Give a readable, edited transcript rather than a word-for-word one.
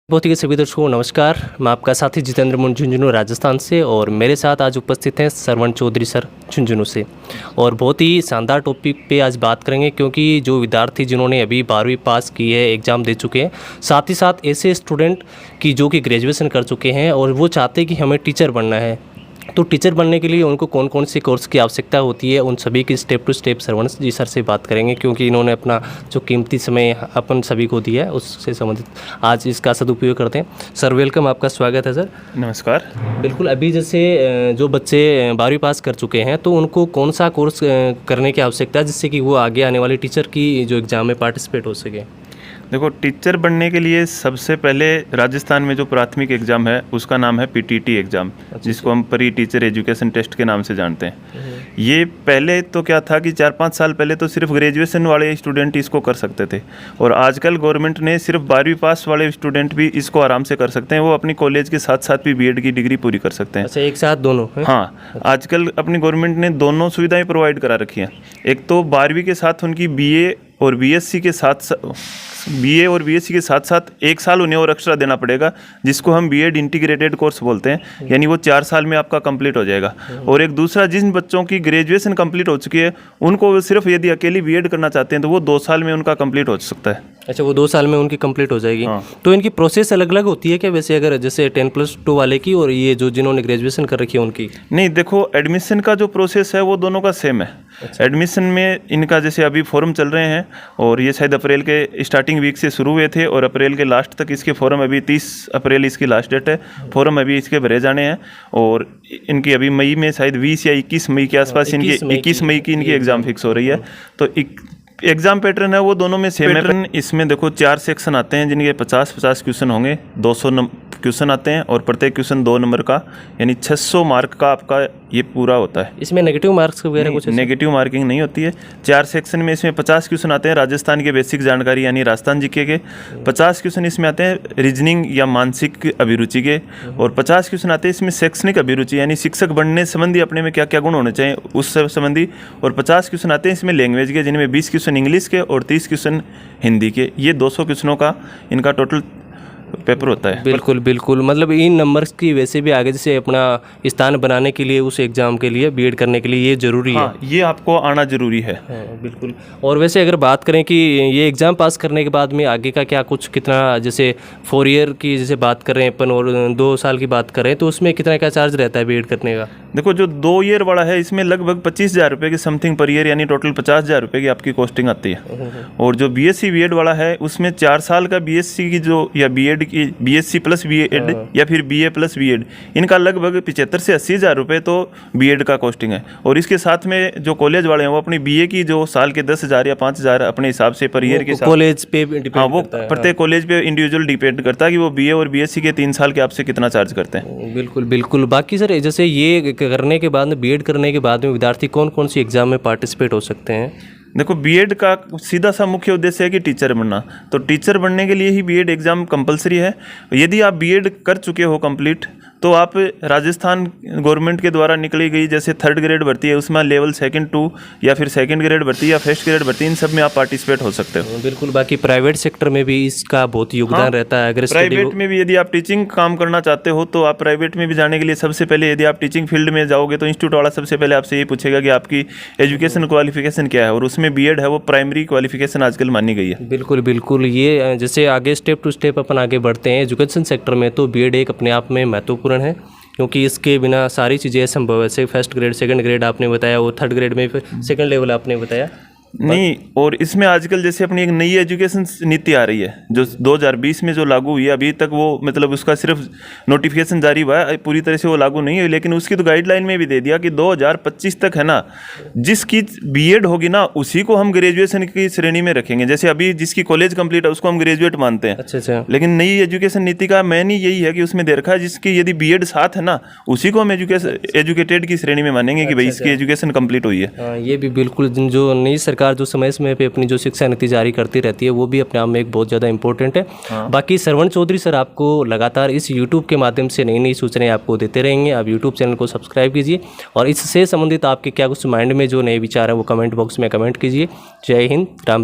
बहुत ही सभी दर्शकों को नमस्कार। मैं आपका साथी जितेंद्र मुन झुंझुनू राजस्थान से, और मेरे साथ आज उपस्थित हैं सरवण चौधरी सर झुंझुनू से। और बहुत ही शानदार टॉपिक पे आज बात करेंगे, क्योंकि जो विद्यार्थी जिन्होंने अभी 12वीं पास की है, एग्ज़ाम दे चुके हैं, साथ ही साथ ऐसे स्टूडेंट की जो कि ग्रेजुएशन कर चुके हैं और वो चाहते हैं कि हमें टीचर बनना है, तो टीचर बनने के लिए उनको कौन कौन से कोर्स की आवश्यकता होती है, उन सभी की step to step Saravan ji sir से बात करेंगे, क्योंकि इन्होंने अपना जो कीमती समय अपन सभी को दिया है उससे संबंधित आज इसका सदुपयोग करते हैं। सर वेलकम, आपका स्वागत है सर। नमस्कार। बिल्कुल, अभी जैसे जो बच्चे 12वीं पास कर चुके हैं, तो उनको कौन सा कोर्स करने की आवश्यकता है जिससे कि वो आगे आने वाले टीचर की जो एग्ज़ाम में पार्टिसिपेट हो सके? देखो, टीचर बनने के लिए सबसे पहले राजस्थान में जो प्राथमिक एग्ज़ाम है उसका नाम है पीटीटी एग्ज़ाम, जिसको हम प्री टीचर एजुकेशन टेस्ट के नाम से जानते हैं। ये पहले तो क्या था कि 4-5 साल पहले तो सिर्फ ग्रेजुएशन वाले स्टूडेंट इसको कर सकते थे, और आजकल गवर्नमेंट ने सिर्फ 12वीं पास वाले स्टूडेंट भी इसको आराम से कर सकते हैं। वो अपनी कॉलेज के साथ साथ भी बीएड की डिग्री पूरी कर सकते हैं। अच्छा, एक साथ दोनों? हाँ, आजकल अपनी गवर्नमेंट ने दोनों सुविधाएं प्रोवाइड करा रखी हैं। एक तो 12वीं के साथ उनकी बीए और बीएससी के साथ साथ 1 साल उन्हें और एक्स्ट्रा देना पड़ेगा, जिसको हम बीएड इंटीग्रेटेड कोर्स बोलते हैं, यानी वो 4 साल में आपका कंप्लीट हो जाएगा। और एक दूसरा, जिन बच्चों की ग्रेजुएशन कंप्लीट हो चुकी है उनको सिर्फ यदि अकेली बीएड करना चाहते हैं तो वो 2 साल में उनका कंप्लीट हो सकता है। अच्छा, वो 2 साल में उनकी कंप्लीट हो जाएगी। हाँ। तो इनकी प्रोसेस अलग अलग होती है क्या वैसे, अगर जैसे 10+2 वाले की और ये जो जिन्होंने ग्रेजुएशन कर रखी है उनकी? नहीं, देखो, एडमिशन का जो प्रोसेस है वो दोनों का सेम है। अच्छा। एडमिशन में इनका जैसे अभी फॉर्म चल रहे हैं, और ये शायद अप्रैल के स्टार्टिंग वीक से शुरू हुए थे और अप्रैल के लास्ट तक इसके फॉर्म, अभी 30 अप्रैल इसकी लास्ट डेट है। फॉर्म अभी इसके भरे जाने हैं, और इनकी अभी मई में शायद 20 या 21 मई के आसपास इनकी 21 मई की इनकी एग्ज़ाम फिक्स हो रही है। तो एग्ज़ाम पैटर्न है वो दोनों में सेम है। इसमें देखो 4 सेक्शन आते हैं जिनके 50-50 क्वेश्चन होंगे, 200 क्वेश्चन आते हैं, और प्रत्येक क्वेश्चन 2 नंबर का, यानी 600 मार्क का आपका ये पूरा होता है। इसमें नेगेटिव मार्क्स वगैरह कुछ? नेगेटिव मार्किंग नहीं होती है। 4 सेक्शन में इसमें 50 क्वेश्चन आते हैं राजस्थान के बेसिक जानकारी यानी राजस्थान जीके के, 50 क्वेश्चन इसमें आते हैं रीजनिंग या मानसिक अभिरुचि के, और 50 क्वेश्चन आते हैं इसमें शैक्षणिक अभिरुचि यानी शिक्षक बनने संबंधी अपने में क्या क्या गुण होने चाहिए उस संबंधी, और 50 क्वेश्चन आते हैं इसमें लैंग्वेज के, जिनमें 20 क्वेश्चन इंग्लिश के और 30 क्वेश्चन हिंदी के। ये 200 क्वेश्चनों का इनका टोटल पेपर होता है। बिल्कुल बिल्कुल, मतलब इन नंबर्स की वैसे भी आगे जैसे अपना स्थान बनाने के लिए, उस एग्ज़ाम के लिए, बीएड करने के लिए ये ज़रूरी है। ये आपको आना ज़रूरी है। बिल्कुल। और वैसे अगर बात करें कि ये एग्ज़ाम पास करने के बाद में आगे का क्या कुछ, कितना, जैसे 4 ईयर की जैसे बात कर रहे हैं अपन और 2 साल की बात कर रहे हैं, तो उसमें कितना क्या चार्ज रहता है बीएड करने का? देखो, जो 2 ईयर वाला है इसमें लगभग 25,000 रुपये की समथिंग पर ईयर, यानी टोटल 50,000 रुपये की आपकी कॉस्टिंग आती है। और जो बीएससी बीएड वाला है उसमें 4 साल का बीएससी की जो, या बीएड की, बीएससी प्लस बीएड या फिर बीए प्लस बीएड, इनका लगभग 75 से 80,000 रुपये तो बीएड का कॉस्टिंग है। और इसके साथ में जो कॉलेज वाले हैं वो अपनी बीए की जो साल के 10,000 या 5,000 अपने हिसाब से पर ईयर के साथ, कॉलेज पे डिपेंड करता है। वो प्रत्येक कॉलेज पे इंडिविजुअल डिपेंड करता है कि वो बीए और बीएससी के 3 साल के आपसे कितना चार्ज करते हैं। बिल्कुल बिल्कुल। बाकी सर, जैसे ये करने के बाद में, बीएड करने के बाद में विद्यार्थी कौन कौन सी एग्जाम में पार्टिसिपेट हो सकते हैं? देखो, बीएड का सीधा सा मुख्य उद्देश्य है कि टीचर बनना, तो टीचर बनने के लिए ही बीएड एग्ज़ाम कंपलसरी है। यदि आप बीएड कर चुके हो कंप्लीट, तो आप राजस्थान गवर्नमेंट के द्वारा निकली गई जैसे 3rd ग्रेड भर्ती है उसमें लेवल 2, 2 या फिर 2nd ग्रेड भर्ती या 1st ग्रेड भर्ती, इन सब में आप पार्टिसिपेट हो सकते हो। बिल्कुल। बाकी प्राइवेट सेक्टर में भी इसका बहुत योगदान रहता है। अगर प्राइवेट में भी यदि आप टीचिंग काम करना चाहते हो तो आप प्राइवेट में भी जाने के लिए सबसे पहले, यदि आप टीचिंग फील्ड में जाओगे तो इंस्टीट्यूट वाला सबसे पहले आपसे ये पूछेगा कि आपकी एजुकेशन क्वालिफिकेशन क्या है, और उसमें बीएड है वो प्राइमरी क्वालिफिकेशन आजकल मानी गई है। बिल्कुल बिल्कुल। ये जैसे आगे स्टेप टू स्टेप अपन आगे बढ़ते हैं एजुकेशन सेक्टर में, तो बीएड एक अपने आप में महत्वपूर्ण है, क्योंकि इसके बिना सारी चीज़ें असंभव है। जैसे 1st ग्रेड, 2nd ग्रेड आपने बताया, और 3rd ग्रेड में 2nd लेवल आपने बताया नहीं। और इसमें आजकल जैसे अपनी एक नई एजुकेशन नीति आ रही है जो 2020 में जो लागू हुई है, अभी तक वो मतलब उसका सिर्फ नोटिफिकेशन जारी हुआ है, पूरी तरह से वो लागू नहीं हुई, लेकिन उसकी तो गाइडलाइन में भी दे दिया कि 2025 तक है ना, जिसकी बीएड होगी ना उसी को हम ग्रेजुएशन की श्रेणी में रखेंगे। जैसे अभी जिसकी कॉलेज कंप्लीट है उसको हम ग्रेजुएट मानते हैं। अच्छा। लेकिन नई एजुकेशन नीति का मैन ही यही है कि उसमें दे रखा है जिसकी यदि बीएड साथ है ना उसी को हम एजुकेटेड की श्रेणी में मानेंगे कि भाई इसकी एजुकेशन कंप्लीट हुई है। ये भी बिल्कुल, जो नई सरकार जो समय समय पे अपनी जो शिक्षा नीति जारी करती रहती है वो भी अपने आप में एक बहुत ज़्यादा इंपॉर्टेंट है। बाकी सरवण चौधरी सर आपको लगातार इस यूट्यूब के माध्यम से नई नई सूचनाएं आपको देते रहेंगे। आप यूट्यूब चैनल को सब्सक्राइब कीजिए, और इससे संबंधित आपके क्या कुछ माइंड में जो नए विचार है वो कमेंट बॉक्स में कमेंट कीजिए। जय हिंद, राम राम।